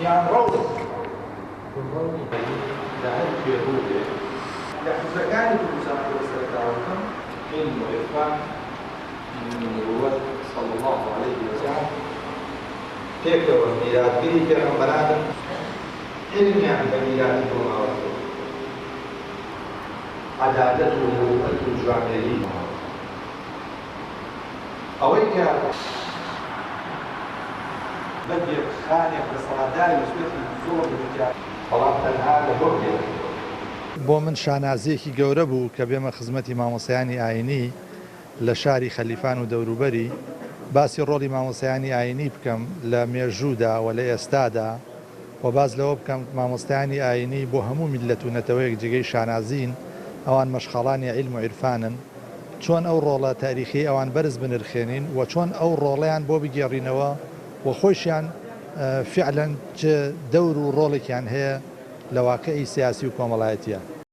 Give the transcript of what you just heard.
يعني روضة لهل في روضة إذا كانت المساعدة والسلطة علم وإرفان من نبوة صلى الله عليه وسلم كيف لو الميلاد كذي في رمضان علم يعني بميلاد وما رسول عدالته الجامعية أويك بدي خانق بصراداي وسويت الزور بالرجال طلبت هذا برجر بۆ من شانازیەکی گەورە بوو کە بێمە خزمەتی مامۆسایانی ئاینی لە شاری خەلیفان و دەوروبەری باسی ڕۆڵی مامۆسایانی ئاینی بکەم لە مێژوودا و لە ئێستادا و باز لەوە بکەم مامۆستایانی ئاینی بۆ هەموو میلەت و نەتەوەیەک جگەی شانازین ئەوان مەشخەڵانی عیلم و عیرفانن چۆن ئەو ڕۆڵە تاریخی ئەوان بەرز بنرخێنین و چۆن ئەو ڕۆڵیان بۆ بگێڕینەوە و خۆشیان فعلەن چ دەور و ڕۆڵێکیان هەیە لە واقعی سیاسی و کۆمەڵایەتیە.